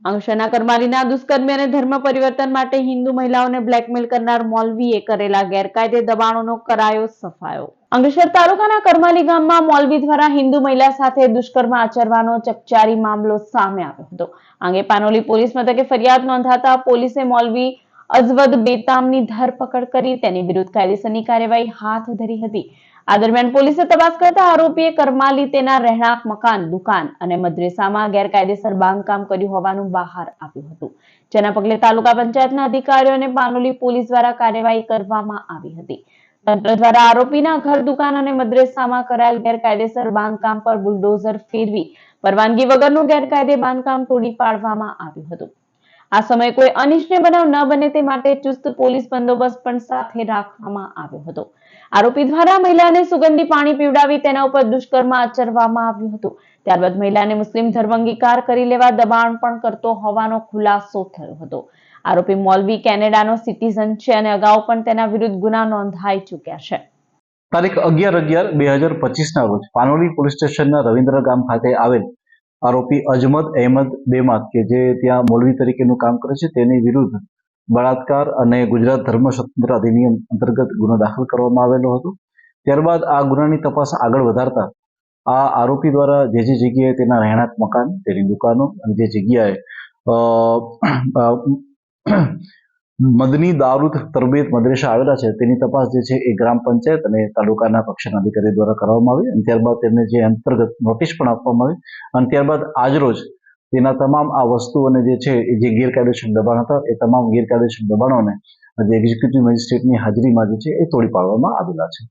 અંકલેશ્વરના કરમાલીના દુષ્કર્મી અને ધર્મ પરિવર્તન માટે હિન્દુ મહિલાઓને બ્લેકમેલ કરનાર મૌલવીએ કરેલા ગેરકાયદે દબાણોનો કરાયો સફાયો। અંકલેશ્વર તાલુકાના કરમાલી ગામમાં મૌલવી દ્વારા હિન્દુ મહિલા સાથે દુષ્કર્મ આચરવાનો ચકચારી મામલો સામે આવ્યો હતો। આ અંગે પાનોલી પોલીસ મથકે ફરિયાદ નોંધાતા પોલીસે મૌલવી અઝવદ બેતામની ધરપકડ કરી તેની વિરુદ્ધ કાયદેસરની કાર્યવાહી હાથ ધરી હતી। આ દરમિયાન પોલીસે તપાસ કરતા આરોપીએ કરમાલી તેના રહેણાંક મકાન, દુકાન અને મદ્રેસામાં ગેરકાયદેસર બાંધકામ કર્યું હોવાનું બહાર આવ્યું હતું, જેના પગલે તાલુકા પંચાયતના અધિકારીઓ અને પાનોલી પોલીસ દ્વારા કાર્યવાહી કરવામાં આવી હતી। તંત્ર દ્વારા આરોપીના ઘર, દુકાન અને મદ્રેસામાં કરાયેલ ગેરકાયદેસર બાંધકામ પર બુલડોઝર ફેરવી પરવાનગી વગરનું ગેરકાયદે બાંધકામ તોડી પાડવામાં આવ્યું હતું। આ સમયે કોઈ અનિચ્છનીય બનાવ ન બને તે માટે ચુસ્ત પોલીસ બંદોબસ્ત પણ સાથે રાખવામાં આવ્યો હતો। આરોપી દ્વારા મહિલાને સુગંધી પાણી પીવડાવી તેના ઉપર દુષ્કર્મ આચરવામાં આવ્યું હતું। ત્યારબાદ મહિલાને મુસ્લિમ ધર્મ અંગીકાર કરી લેવા દબાણ પણ કરતો હોવાનો ખુલાસો થયો હતો। આરોપી મૌલવી કેનેડાનો સિટીઝન છે અને અગાઉ પણ તેના વિરુદ્ધ ગુના નોંધાઈ ચૂક્યા છે। તારીખ 11/11/2025 રોજ પાનોલી પોલીસ સ્ટેશનના રવિન્દ્ર ગામ ખાતે આવેલ આરોપી અજમદ અહેમદ બેમાત કે જે ત્યાં મૌલવી તરીકેનું કામ કરે છે તેની વિરુદ્ધ બળાત્કાર અને ગુજરાત ધર્મ સ્વતંત્ર અધિનિયમ અંતર્ગત ગુનો દાખલ કરવામાં આવેલો હતો। ત્યારબાદ આ ગુનાની તપાસ આગળ વધારતા આ આરોપી દ્વારા જે જગ્યાએ તેના રહેણાંક મકાન, તેની દુકાનો અને જે જગ્યાએ મદની દારૂદ તરબીયત મદ્રેસા આવેલા છે તેની તપાસ જે છે એ ગ્રામ પંચાયત અને તાલુકાના કક્ષાના અધિકારી દ્વારા કરવામાં આવી અને ત્યારબાદ તેમને જે અંતર્ગત નોટિસ પણ આપવામાં આવી અને ત્યારબાદ આજરોજ તેના તમામ આ વસ્તુઓને જે છે એ જે ગેરકાયદેસર દબાણ હતા એ તમામ ગેરકાયદેસર દબાણોને જે એક્ઝિક્યુટિવ મેજિસ્ટ્રેટની હાજરીમાં જે છે એ તોડી પાડવામાં આવેલા છે।